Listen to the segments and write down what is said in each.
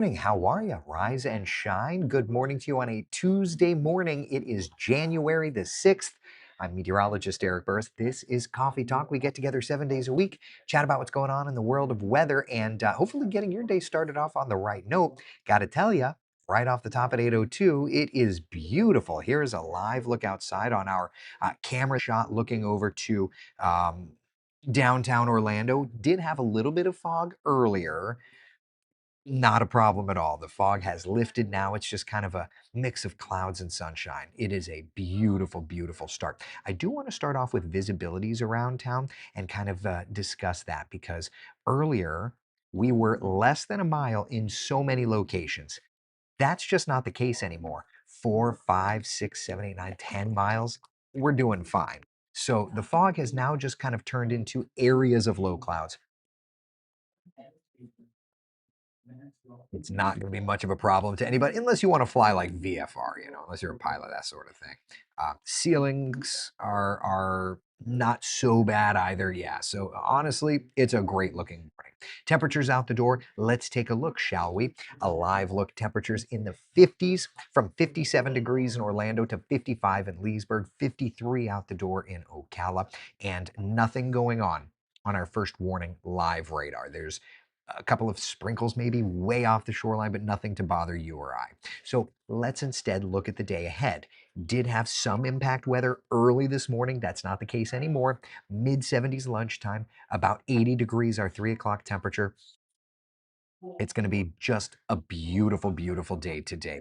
Morning. How are you? Rise and shine. Good morning to you on a Tuesday morning. It is January the 6th. I'm meteorologist Eric Burris. This is Coffee Talk. We get together 7 days a week, chat about what's going on in the world of weather, and hopefully getting your day started off on the right note. Got to tell you, right off the top at 8:02, it is beautiful. Here's a live look outside on our camera shot looking over to downtown Orlando. Did have a little bit of fog earlier, not a problem at all. The fog has lifted now. It's just kind of a mix of clouds and sunshine. It is a beautiful, beautiful start. I do want to start off with visibilities around town and kind of discuss that because earlier we were less than a mile in so many locations. That's just not the case anymore. 4, 5, 6, 7, 8, 9, 10 miles, we're doing fine. So the fog has now just kind of turned into areas of low clouds. It's not going to be much of a problem to anybody unless you want to fly like VFR, unless you're a pilot, that sort of thing. Ceilings are not so bad either. Yeah. So honestly, it's a great looking morning. Temperatures out the door. Let's take a look, shall we? A live look. Temperatures in the 50s, from 57 degrees in Orlando to 55 in Leesburg, 53 out the door in Ocala, and nothing going on our first warning live radar. There's a couple of sprinkles maybe way off the shoreline, but nothing to bother you or I. So let's instead look at the day ahead. Did have some impact weather early this morning. That's not the case anymore. Mid 70s lunchtime, about 80 degrees our 3 o'clock temperature. It's going to be just a beautiful, beautiful day today.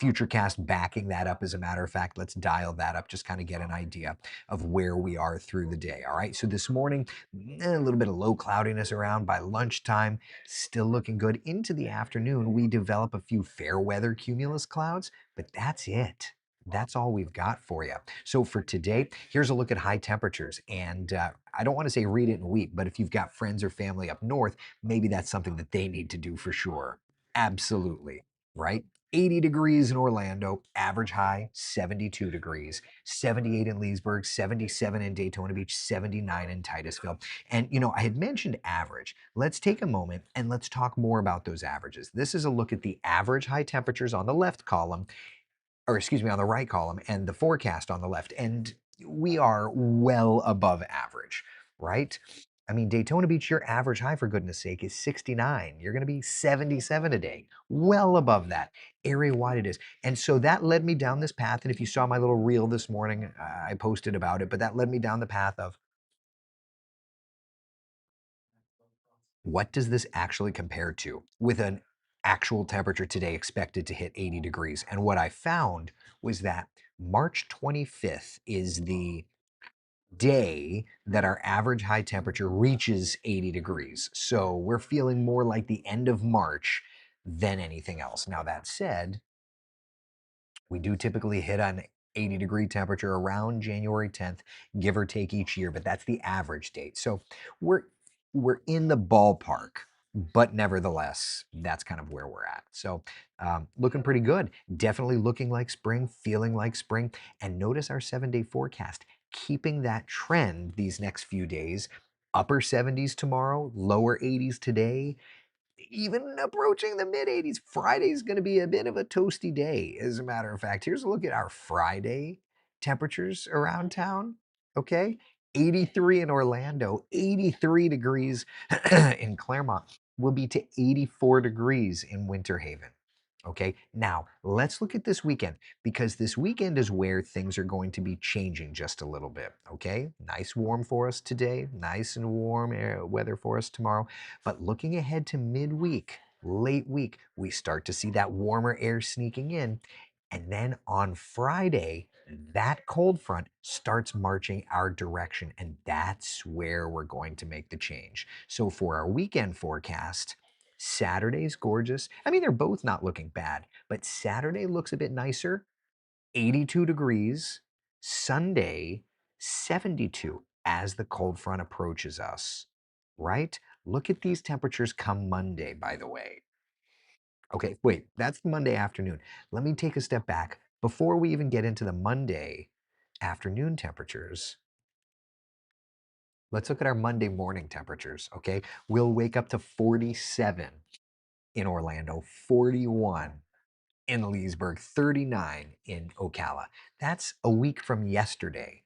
Futurecast backing that up, as a matter of fact. Let's dial that up, just kind of get an idea of where we are through the day. All right. So this morning, a little bit of low cloudiness around by lunchtime, still looking good. Into the afternoon, we develop a few fair weather cumulus clouds, but that's it. That's all we've got for you. So for today, here's a look at high temperatures. And I don't want to say read it and weep, but if you've got friends or family up north, maybe that's something that they need to do for sure. Absolutely. Right? 80 degrees in Orlando, average high 72 degrees, 78 in Leesburg, 77 in Daytona Beach, 79 in Titusville. And I had mentioned average. Let's take a moment and let's talk more about those averages. This is a look at the average high temperatures on the left column, or excuse me, on the right column, and the forecast on the left. And we are well above average, right? I mean, Daytona Beach, your average high, for goodness sake, is 69. You're going to be 77 a day, well above that. Area wide it is. And so that led me down this path. And if you saw my little reel this morning, I posted about it, but that led me down the path of what does this actually compare to with an actual temperature today expected to hit 80 degrees? And what I found was that March 25th is the day that our average high temperature reaches 80 degrees. So we're feeling more like the end of March than anything else. Now, that said, we do typically hit an 80-degree temperature around January 10th, give or take each year, but that's the average date. So we're we're in the ballpark, but nevertheless, that's kind of where we're at. So looking pretty good. Definitely looking like spring, feeling like spring. And notice our 7-day forecast, keeping that trend these next few days. Upper 70s tomorrow, lower 80s today, even approaching the mid 80s. Friday's going to be a bit of a toasty day, as a matter of fact. Here's a look at our Friday temperatures around town. Okay. 83 in Orlando, 83 degrees in Claremont, will be to 84 degrees in Winter Haven. Okay, now let's look at this weekend because this weekend is where things are going to be changing just a little bit. Okay, nice warm for us today, nice and warm weather for us tomorrow. But looking ahead to midweek, late week, we start to see that warmer air sneaking in. And then on Friday, that cold front starts marching our direction. And that's where we're going to make the change. So for our weekend forecast, Saturday's gorgeous. I mean, they're both not looking bad, but Saturday looks a bit nicer, 82 degrees. Sunday, 72 as the cold front approaches us, right? Look at these temperatures come Monday, by the way. Okay, wait, that's Monday afternoon. Let me take a step back. Before we even get into the Monday afternoon temperatures, let's look at our Monday morning temperatures, okay? We'll wake up to 47. in Orlando, 41 in Leesburg, 39 in Ocala. That's a week from yesterday.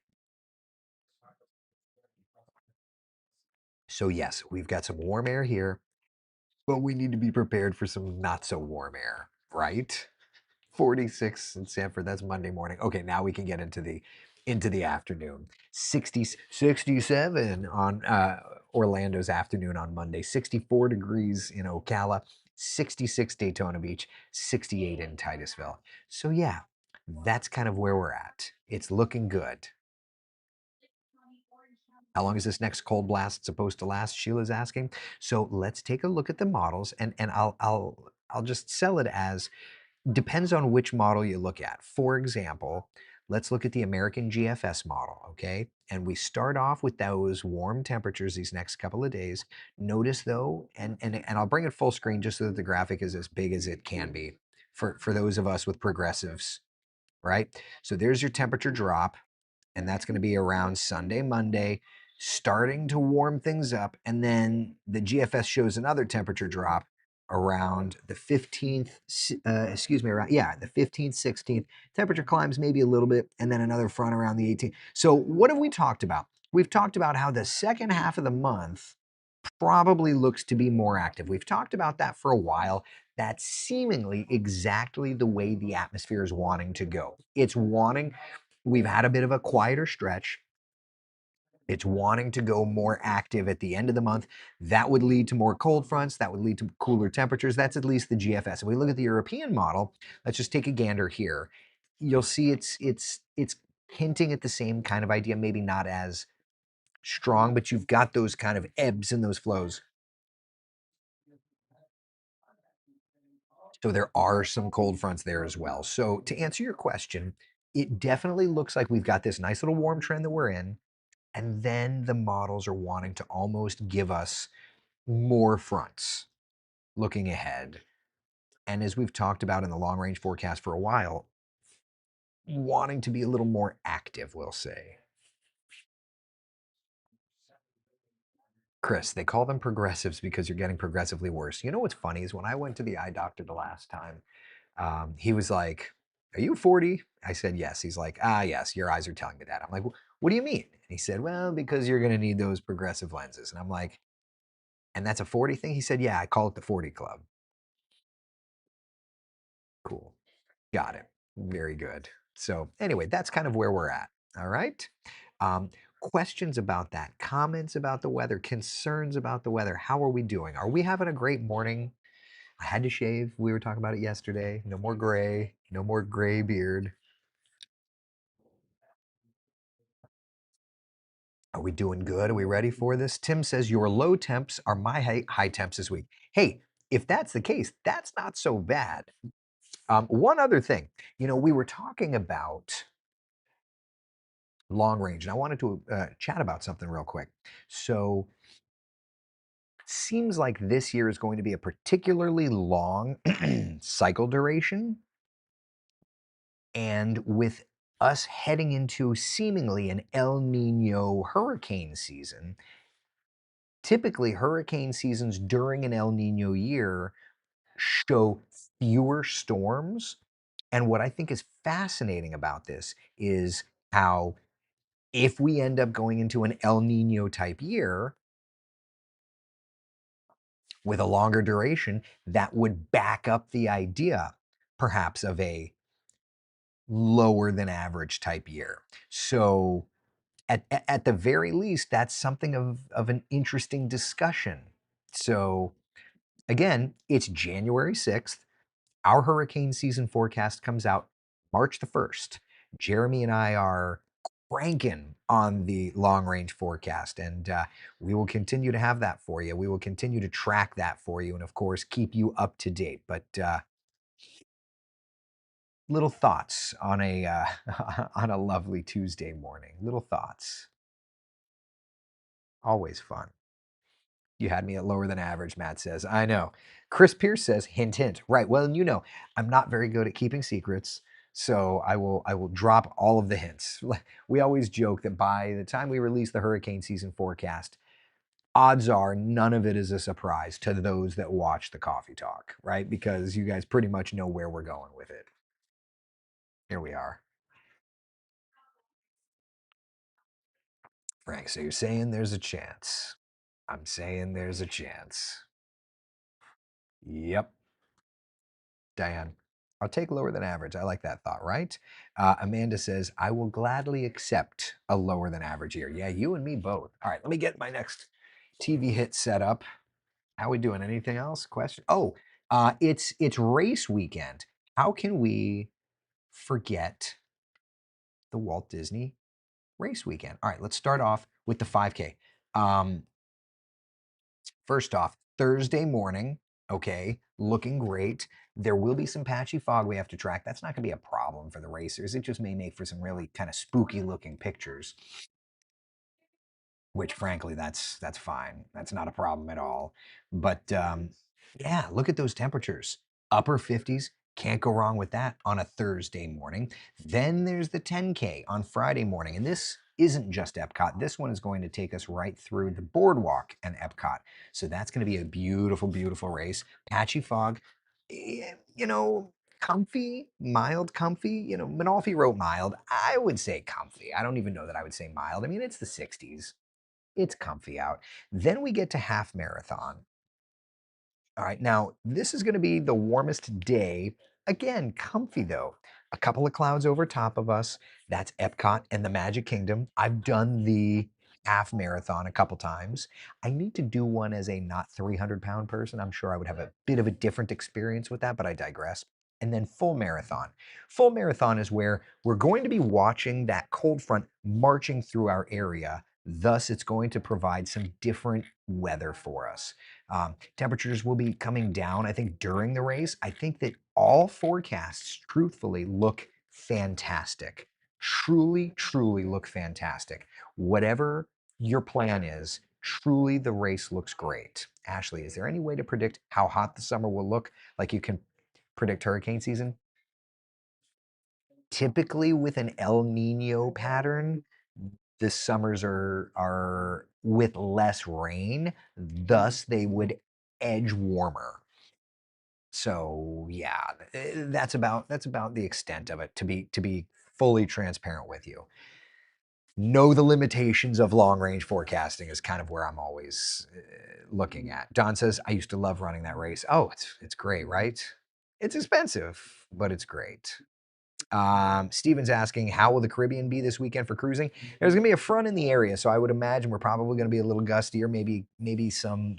So, yes, we've got some warm air here, but we need to be prepared for some not so warm air, right? 46 in Sanford. That's Monday morning. Okay, now we can get into the afternoon. 60, 67 on Orlando's afternoon on Monday. 64 degrees in Ocala. 66 Daytona Beach. 68 in Titusville. So yeah, that's kind of where we're at. It's looking good. How long is this next cold blast supposed to last? Sheila's asking. So let's take a look at the models, and I'll just sell it as depends on which model you look at. For example, let's look at the American GFS model, okay? And we start off with those warm temperatures these next couple of days. Notice though, and I'll bring it full screen just so that the graphic is as big as it can be for those of us with progressives, right? So there's your temperature drop, and that's going to be around Sunday, Monday, starting to warm things up. And then the GFS shows another temperature drop around the 15th, the 15th, 16th. Temperature climbs maybe a little bit, and then another front around the 18th. So, what have we talked about? We've talked about how the second half of the month probably looks to be more active. We've talked about that for a while. That's seemingly exactly the way the atmosphere is wanting to go. We've had a bit of a quieter stretch. It's wanting to go more active at the end of the month. That would lead to more cold fronts. That would lead to cooler temperatures. That's at least the GFS. If we look at the European model, let's just take a gander here. You'll see it's hinting at the same kind of idea, maybe not as strong, but you've got those kind of ebbs and those flows. So there are some cold fronts there as well. So to answer your question, it definitely looks like we've got this nice little warm trend that we're in. And then the models are wanting to almost give us more fronts looking ahead. And as we've talked about in the long range forecast for a while, wanting to be a little more active, we'll say. Chris, they call them progressives because you're getting progressively worse. You know what's funny is when I went to the eye doctor the last time, he was like, "Are you 40?" I said, "Yes." He's like, "Ah, yes, your eyes are telling me that." I'm like, "What do you mean?" And he said, "Well, because you're going to need those progressive lenses." And I'm like, "And that's a 40 thing?" He said, "Yeah, I call it the 40 Club." Cool. Got it. Very good. So, anyway, that's kind of where we're at. All right. Um, Questions about that, comments about the weather, concerns about the weather. How are we doing? Are we having a great morning? I had to shave. We were talking about it yesterday. No more gray, no more gray beard. Are we doing good? Are we ready for this? Tim says your low temps are my high temps this week. Hey, if that's the case, that's not so bad. One other thing, we were talking about long range, and I wanted to chat about something real quick. So, seems like this year is going to be a particularly long cycle duration, and with us heading into seemingly an El Nino hurricane season, typically hurricane seasons during an El Nino year show fewer storms. And what I think is fascinating about this is how if we end up going into an El Nino type year with a longer duration, that would back up the idea perhaps of a lower than average type year. So at the very least, that's something of an interesting discussion. So again, it's January 6th. Our hurricane season forecast comes out March the 1st. Jeremy and I are cranking on the long range forecast, and we will continue to have that for you. We will continue to track that for you, and of course, keep you up to date. But little thoughts on a on a lovely Tuesday morning. Little thoughts, always fun. You had me at lower than average, Matt says. I know. Chris Pierce says, hint, hint. Right. Well, I'm not very good at keeping secrets, so I will drop all of the hints. We always joke that by the time we release the hurricane season forecast, odds are none of it is a surprise to those that watch the coffee talk, right? Because you guys pretty much know where we're going with it. Here we are. Frank, so you're saying there's a chance. I'm saying there's a chance. Yep. Diane, I'll take lower than average. I like that thought, right? Amanda says, I will gladly accept a lower than average year. Yeah, you and me both. All right, let me get my next TV hit set up. How we doing? Anything else? Question? Oh, it's race weekend. How can we forget the Walt Disney race weekend? All right, let's start off with the 5K. Um, First off, Thursday morning, okay, looking great. There will be some patchy fog we have to track. That's not going to be a problem for the racers. It just may make for some really kind of spooky looking pictures, which frankly, that's fine. That's not a problem at all. But yeah, look at those temperatures. Upper 50s. Can't go wrong with that on a Thursday morning. Then there's the 10K on Friday morning. And this isn't just Epcot. This one is going to take us right through the boardwalk and Epcot. So that's going to be a beautiful, beautiful race. Patchy fog, you know, comfy, mild comfy. You know, Manalfi wrote mild. I would say comfy. I don't even know that I would say mild. I mean, it's the 60s. It's comfy out. Then we get to half marathon. All right, now this is going to be the warmest day. Again, comfy though. A couple of clouds over top of us. That's Epcot and the Magic Kingdom. I've done the half marathon a couple times. I need to do one as a not 300-pound person. I'm sure I would have a bit of a different experience with that, but I digress. And then full marathon. Full marathon is where we're going to be watching that cold front marching through our area. Thus, it's going to provide some different weather for us. Temperatures will be coming down, I think, during the race. I think that all forecasts, truthfully, look fantastic. Truly, truly look fantastic. Whatever your plan is, truly the race looks great. Ashley, is there any way to predict how hot the summer will look? Like you can predict hurricane season? Typically, with an El Nino pattern, the summers are with less rain, thus they would edge warmer. So yeah, that's about the extent of it. To be fully transparent with you, know the limitations of long range forecasting is kind of where I'm always looking at. Don says I used to love running that race. Oh, it's great, right? It's expensive, but it's great. Steven's asking, how will the Caribbean be this weekend for cruising? There's gonna be a front in the area, so I would imagine we're probably gonna be a little gustier, maybe some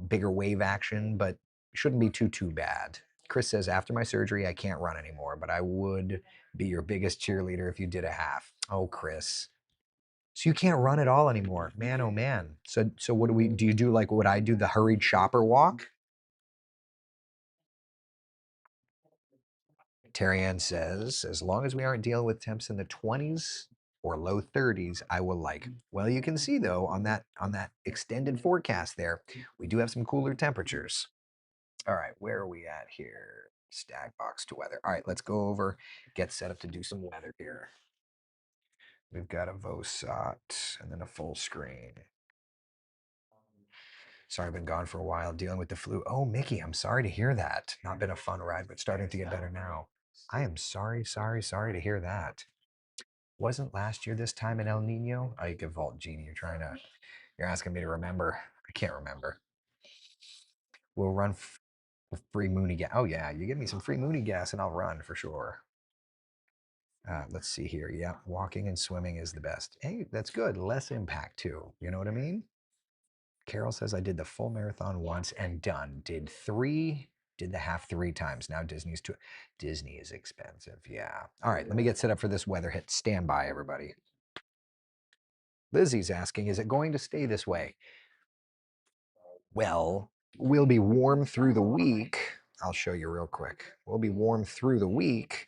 bigger wave action, but shouldn't be too bad. Chris says, after my surgery, I can't run anymore, but I would be your biggest cheerleader if you did a half. Oh, Chris. So you can't run at all anymore. Man, oh man. So what do you do like what I do, the hurried shopper walk? Terry Ann says, as long as we aren't dealing with temps in the 20s or low 30s, I will like. Well, you can see though on that extended forecast there, we do have some cooler temperatures. All right, where are we at here? Stack box to weather. All right, let's go over, get set up to do some weather here. We've got a VOSOT and then a full screen. Sorry, I've been gone for a while dealing with the flu. Oh, Mickey, I'm sorry to hear that. Not been a fun ride, but starting to get better now. I am sorry, sorry, sorry to hear that. Wasn't last year this time in El Nino? I give Vault Genie. You're asking me to remember. I can't remember. We'll run free Mooney gas. Oh yeah, you give me some free Mooney gas and I'll run for sure. Let's see here. Yeah, walking and swimming is the best. Hey, that's good. Less impact too. You know what I mean? Carol says I did the full marathon once and done. Did the half 3 times. Now Disney's too. Disney is expensive. Yeah. All right, let me get set up for this weather hit. Stand by, everybody. Lizzie's asking, is it going to stay this way? Well, we'll be warm through the week. I'll show you real quick. We'll be warm through the week,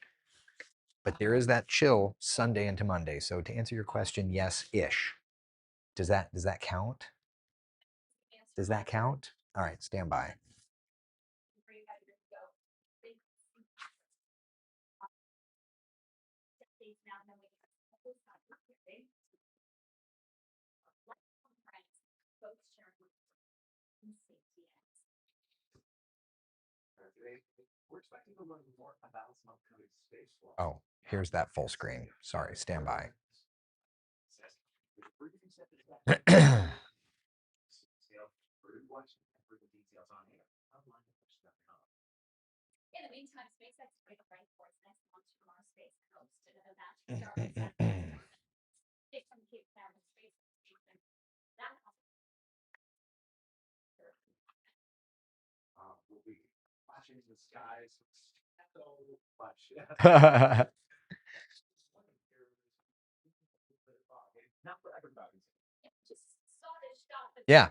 but there is that chill Sunday into Monday. So to answer your question, yes, ish. Does that count? Does that count? All right, stand by. Oh, here's that full screen. Sorry, stand by. Yeah.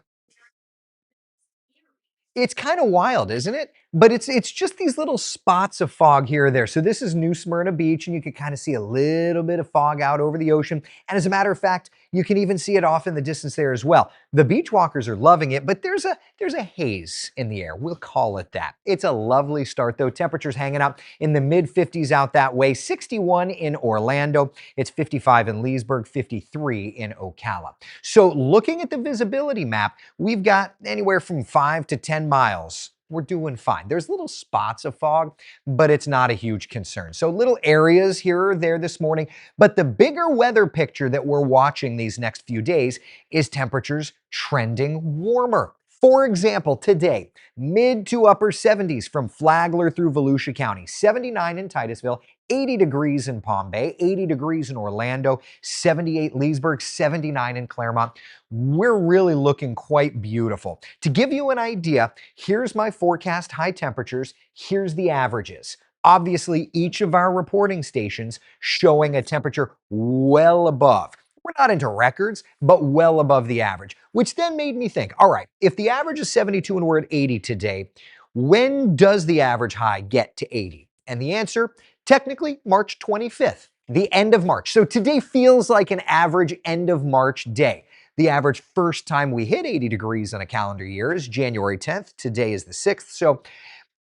It's kind of wild, isn't it? But it's just these little spots of fog here or there. So this is New Smyrna Beach, and you can kind of see a little bit of fog out over the ocean. And as a matter of fact, you can even see it off in the distance there as well. The beach walkers are loving it, but there's a haze in the air. We'll call it that. It's a lovely start though. Temperatures hanging out in the mid 50s out that way. 61 in Orlando. It's 55 in Leesburg, 53 in Ocala. So looking at the visibility map, we've got anywhere from 5 to 10 miles. We're doing fine. There's little spots of fog, but it's not a huge concern. So little areas here or there this morning, but the bigger weather picture that we're watching these next few days is temperatures trending warmer. For example, today, mid to upper 70s from Flagler through Volusia County, 79 in Titusville, 80 degrees in Palm Bay, 80 degrees in Orlando, 78 Leesburg, 79 in Claremont. We're really looking quite beautiful. To give you an idea, here's my forecast high temperatures. Here's the averages. Obviously, each of our reporting stations showing a temperature well above. We're not into records, but well above the average, which then made me think, all right, if the average is 72 and we're at 80 today, when does the average high get to 80? And the answer, technically, March 25th, the end of March. So today feels like an average end of March day. The average first time we hit 80 degrees in a calendar year is January 10th. Today is the 6th. So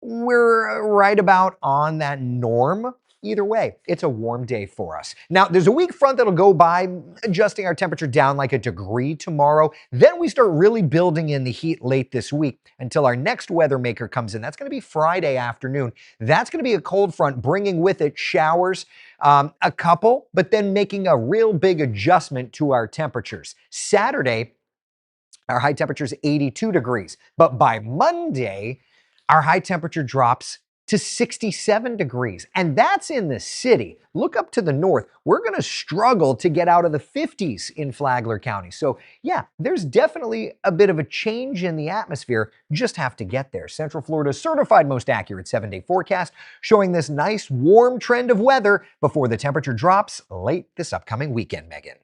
we're right about on that norm. Either way, it's a warm day for us. Now, there's a weak front that'll go by, adjusting our temperature down like a degree tomorrow. Then we start really building in the heat late this week until our next weather maker comes in. That's going to be Friday afternoon. That's going to be a cold front, bringing with it showers, a couple, but then making a real big adjustment to our temperatures. Saturday, our high temperature is 82 degrees. But by Monday, our high temperature drops to 67 degrees. And that's in the city. Look up to the north. We're going to struggle to get out of the 50s in Flagler County. So yeah, there's definitely a bit of a change in the atmosphere. Just have to get there. Central Florida's certified most accurate 7-day forecast showing this nice warm trend of weather before the temperature drops late this upcoming weekend, Megan.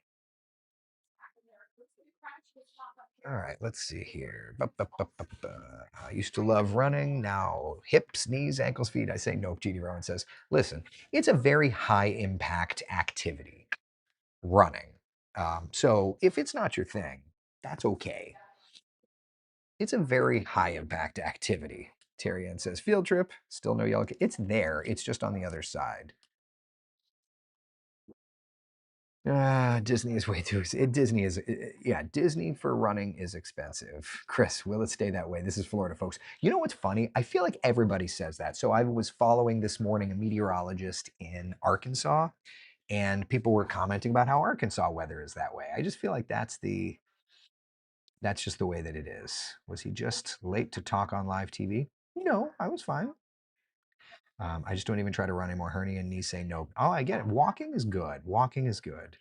All right, let's see here. I used to love running. Now hips, knees, ankles, feet. I say nope. G.D. Rowan says, listen, it's a very high impact activity, running. So if it's not your thing, that's okay. It's a very high impact activity. Terry Ann says, field trip, still no yellow. It's there. It's just on the other side. Disney is way too. Disney is, yeah. Disney for running is expensive. Chris, will it stay that way? This is Florida, folks. You know what's funny? I feel like everybody says that. So I was following this morning a meteorologist in Arkansas, and people were commenting about how Arkansas weather is that way. I just feel like that's just the way that it is. Was he just late to talk on live TV? No, I was fine. I just don't even try to run anymore. Hernia and knees say no. Oh, I get it. Walking is good. Walking is good.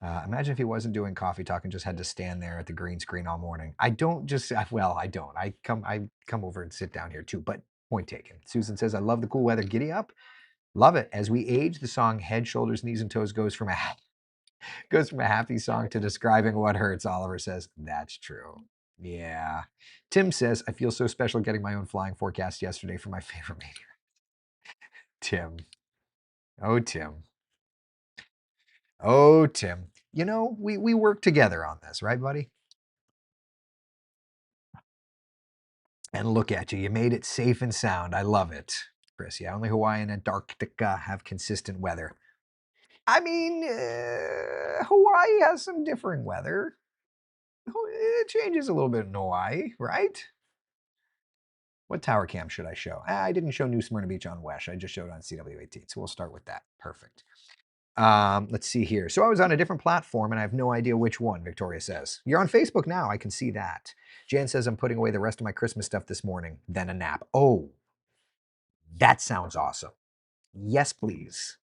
Imagine if he wasn't doing coffee talk and just had to stand there at the green screen all morning. I don't just, well, I don't. I come over and sit down here too, but point taken. Susan says, I love the cool weather. Giddy up. Love it. As we age, the song Head, Shoulders, Knees, and Toes goes from a happy song to describing what hurts. Oliver says, that's true. Yeah. Tim says, I feel so special getting my own flying forecast yesterday for my favorite meteor. Tim. Oh, Tim. Oh, Tim. You know, we work together on this, right, buddy? And look at you. You made it safe and sound. I love it. Chris, yeah, only Hawaii and Antarctica have consistent weather. I mean, Hawaii has some differing weather. It changes a little bit in Hawaii, right? What tower cam should I show? I didn't show New Smyrna Beach on Wesh. I just showed on CW18. So we'll start with that. Perfect. Let's see here. So I was on a different platform and I have no idea which one, Victoria says. You're on Facebook now. I can see that. Jan says I'm putting away the rest of my Christmas stuff this morning, then a nap. Oh, that sounds awesome. Yes, please.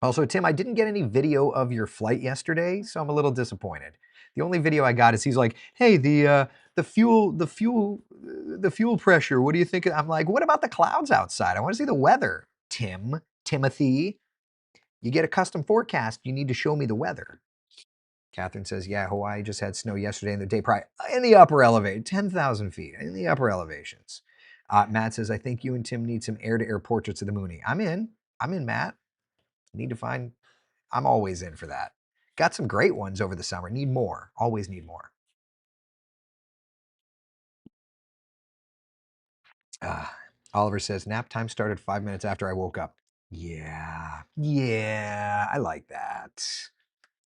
Also, Tim, I didn't get any video of your flight yesterday, so I'm a little disappointed. The only video I got is he's like, "Hey, the fuel pressure. What do you think?" I'm like, "What about the clouds outside? I want to see the weather." Timothy, you get a custom forecast. You need to show me the weather. Catherine says, "Yeah, Hawaii just had snow yesterday and the day prior in the upper elevation, 10,000 feet in the upper elevations." Matt says, "I think you and Tim need some air-to-air portraits of the Mooney." I'm in. Matt. Need to find I'm always in for that. Got some great ones over the summer. Need more. Always need more. Oliver says, nap time started 5 minutes after I woke up. Yeah. Yeah. I like that.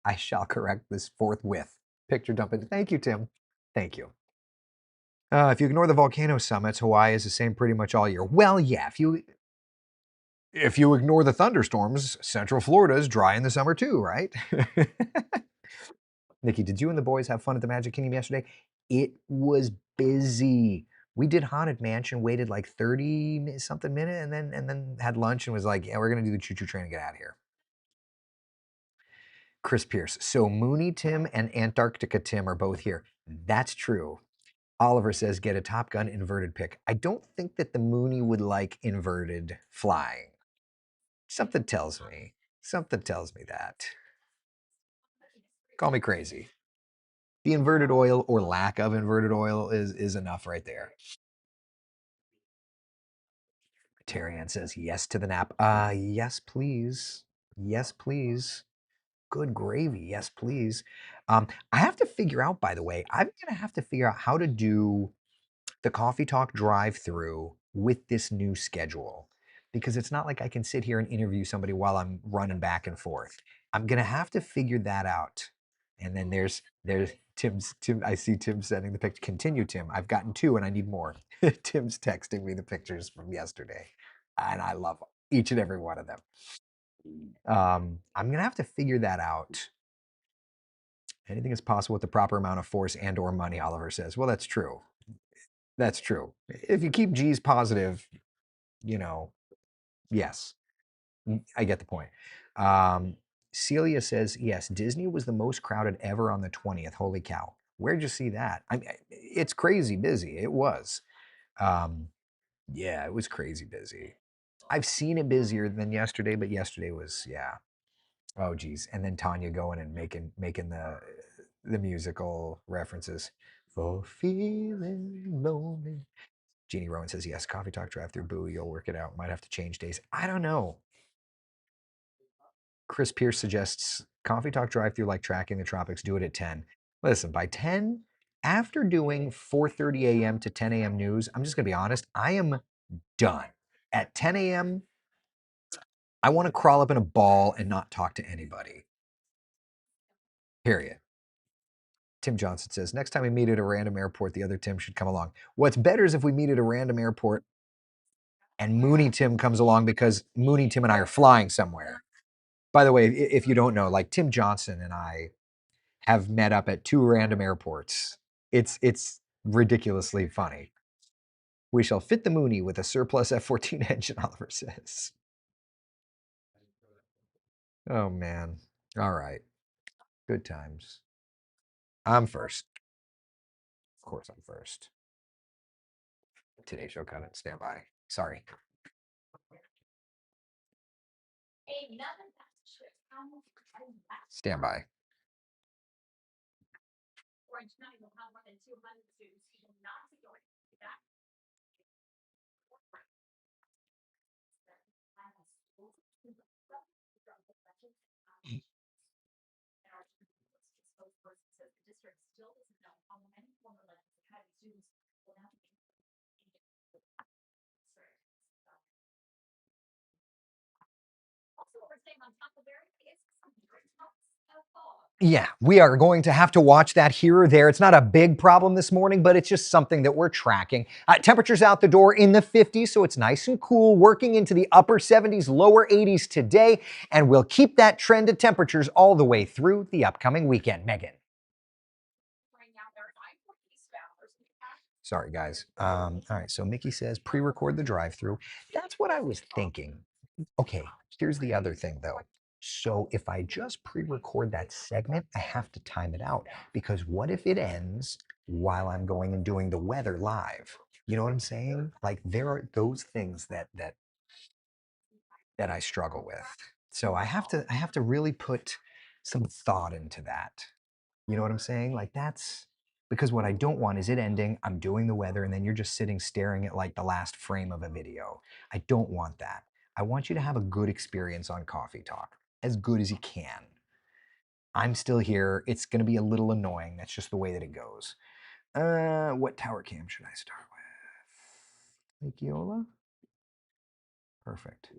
I shall correct this forthwith. Picture dumping. Thank you, Tim. Thank you. If you ignore the volcano summits, Hawaii is the same pretty much all year. Well, yeah, if you ignore the thunderstorms, Central Florida is dry in the summer too, right? Nikki, did you and the boys have fun at the Magic Kingdom yesterday? It was busy. We did Haunted Mansion, waited like 30 something minute, and then had lunch and was like, yeah, we're gonna do the choo-choo train and get out of here. Chris Pierce. So Mooney Tim and Antarctica Tim are both here. That's true. Oliver says, get a Top Gun inverted pick. I don't think that the Mooney would like inverted flying. Something tells me. Something tells me that. Call me crazy. The inverted oil or lack of inverted oil is enough right there. Terry Ann says yes to the nap. Yes, please. Yes, please. Good gravy. Yes, please. I have to figure out, by the way, I'm gonna have to figure out how to do the Coffee Talk drive-through with this new schedule because it's not like I can sit here and interview somebody while I'm running back and forth. I'm gonna have to figure that out. And then there's Tim. I see Tim sending the picture. Continue, Tim. I've gotten two and I need more. Tim's texting me the pictures from yesterday, and I love each and every one of them. I'm gonna have to figure that out. Anything is possible with the proper amount of force and/or money, Oliver says. Well, that's true. That's true. If you keep G's positive, you know, yes, I get the point. Um, Celia says, yes, Disney was the most crowded ever on the 20th. Holy cow. Where'd you see that? I mean, it's crazy busy. It was. Um, yeah, it was crazy busy. I've seen it busier than yesterday, but yesterday was, yeah. Oh, geez. And then Tanya going and making the musical references. For feeling lonely. Jeannie Rowan says, yes, Coffee Talk drive through. Boo, you'll work it out. Might have to change days. I don't know. Chris Pierce suggests Coffee Talk drive through like tracking the tropics. Do it at 10. Listen, by 10, after doing 4:30 a.m. to 10 a.m. news, I'm just going to be honest, I am done. At 10 a.m., I want to crawl up in a ball and not talk to anybody. Period. Tim Johnson says, next time we meet at a random airport, the other Tim should come along. What's better is if we meet at a random airport and Mooney Tim comes along because Mooney Tim and I are flying somewhere. By the way, if you don't know, like Tim Johnson and I have met up at two random airports. It's ridiculously funny. We shall fit the Mooney with a surplus F-14 engine, Oliver says. Oh man. All right. Good times. I'm first. Of course I'm first. Today's show cut it. Stand by. Sorry. Stand by. Yeah, we are going to have to watch that here or there. It's not a big problem this morning, but it's just something that we're tracking. Temperatures out the door in the 50s, so it's nice and cool, working into the upper 70s, lower 80s today, and we'll keep that trend of temperatures all the way through the upcoming weekend. Megan. Sorry, guys. All right, so Mickey says pre-record the drive-through. That's what I was thinking. Okay, here's the other thing though. So if I just pre-record that segment, I have to time it out because what if it ends while I'm going and doing the weather live? You know what I'm saying? Like there are those things that I struggle with. So I have to really put some thought into that. You know what I'm saying? Like that's because what I don't want is it ending, I'm doing the weather, and then you're just sitting staring at like the last frame of a video. I don't want that. I want you to have a good experience on Coffee Talk, as good as you can. I'm still here. It's going to be a little annoying. That's just the way that it goes. What tower cam should I start with? Lake Eola? Perfect.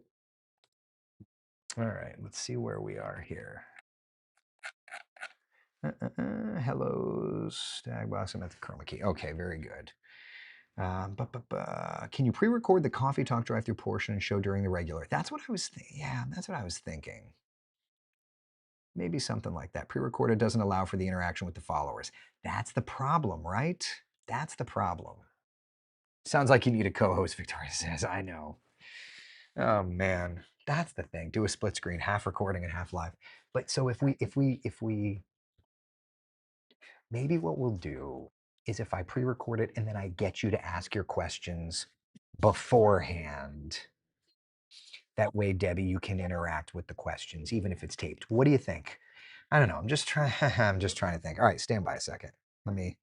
All right, let's see where we are here. Hello, Stag Boss. I'm at the chroma key. Okay, very good. Can you pre-record the Coffee Talk drive-through portion and show during the regular? That's what I was thinking. Yeah, that's what I was thinking. Maybe something like that. Pre-recorded doesn't allow for the interaction with the followers. That's the problem, right? That's the problem. Sounds like you need a co-host, Victoria says. I know. Oh man, that's the thing. Do a split screen, half recording and half live. But so if we maybe what we'll do is if I pre-record it and then I get you to ask your questions beforehand. That way, Debbie, you can interact with the questions, even if it's taped. What do you think? I don't know. I'm just trying. I'm just trying to think. All right, stand by a second. Let me.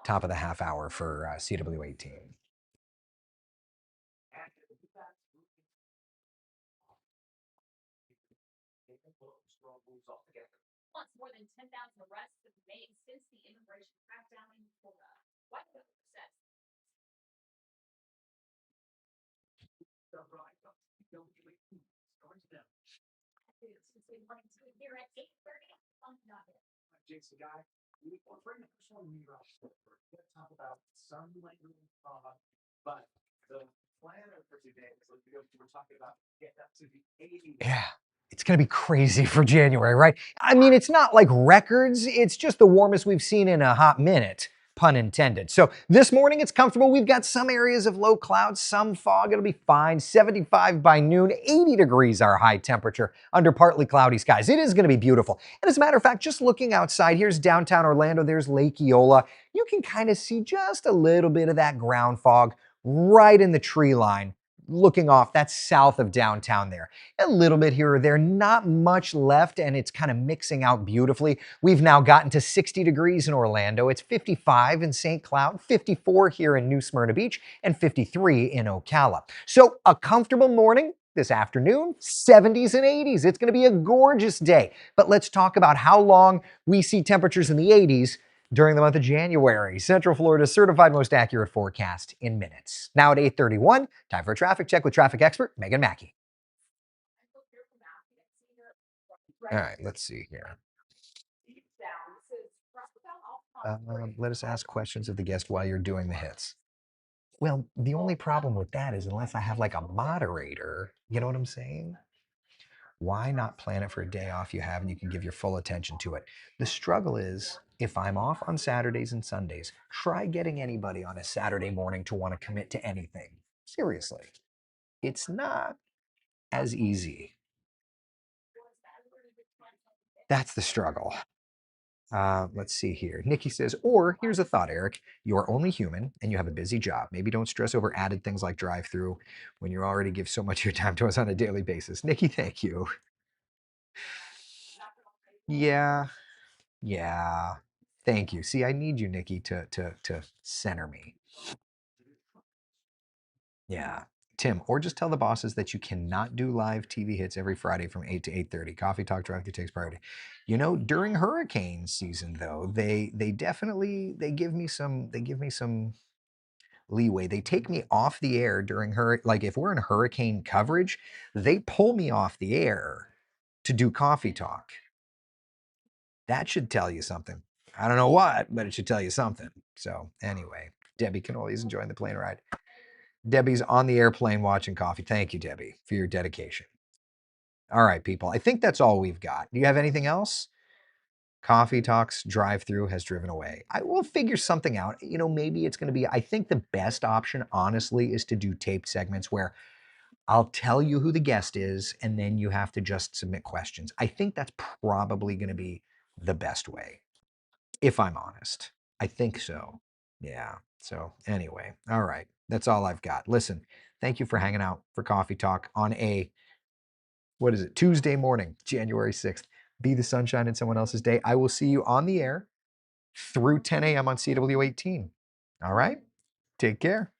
Top of the half hour for CW18. Yeah, it's going to be crazy for January, right? I mean, it's not like records, it's just the warmest we've seen in a hot minute, pun intended. So this morning it's comfortable. We've got some areas of low clouds, some fog. It'll be fine. 75 by noon, 80 degrees our high temperature under partly cloudy skies. It is going to be beautiful. And as a matter of fact, just looking outside, here's downtown Orlando, there's Lake Eola. You can kind of see just a little bit of that ground fog right in the tree line. Looking off, that's south of downtown there. A little bit here or there, not much left, and it's kind of mixing out beautifully. We've now gotten to 60 degrees in Orlando. It's 55 in St. Cloud, 54 here in New Smyrna Beach, and 53 in Ocala. So a comfortable morning this afternoon, 70s and 80s. It's going to be a gorgeous day. But let's talk about how long we see temperatures in the 80s during the month of January. Central Florida's certified most accurate forecast in minutes. Now at 8:31, time for a traffic check with traffic expert Megan Mackey. All right, let's see here. Let us ask questions of the guest while you're doing the hits. Well, the only problem with that is unless I have like a moderator, you know what I'm saying? Why not plan it for a day off you have and you can give your full attention to it? The struggle is if I'm off on Saturdays and Sundays, try getting anybody on a Saturday morning to want to commit to anything. Seriously, it's not as easy. That's the struggle. Let's see here. Nikki says, or here's a thought, Eric. You are only human and you have a busy job. Maybe don't stress over added things like drive-through when you already give so much of your time to us on a daily basis. Nikki, thank you. Yeah, yeah. Thank you. See, I need you, Nikki, to center me. Yeah. Tim, or just tell the bosses that you cannot do live TV hits every Friday from 8 to 8:30. Coffee Talk Drive-Thru takes priority. You know, during hurricane season though, they definitely they give me some leeway. They take me off the air during like if we're in hurricane coverage, they pull me off the air to do coffee talk. That should tell you something. I don't know what, but it should tell you something. So anyway, Debbie Canoli's enjoying the plane ride. Debbie's on the airplane watching coffee. Thank you, Debbie, for your dedication. All right, people. I think that's all we've got. Do you have anything else? Coffee Talks drive through has driven away. I will figure something out. Maybe it's going to be, I think the best option, honestly, is to do taped segments where I'll tell you who the guest is and then you have to just submit questions. I think that's probably going to be the best way, if I'm honest. I think so. Yeah. So, anyway, all right. That's all I've got. Listen, thank you for hanging out for Coffee Talk on what is it, Tuesday morning, January 6th. Be the sunshine in someone else's day. I will see you on the air through 10 a.m. on CW18. All right? Take care.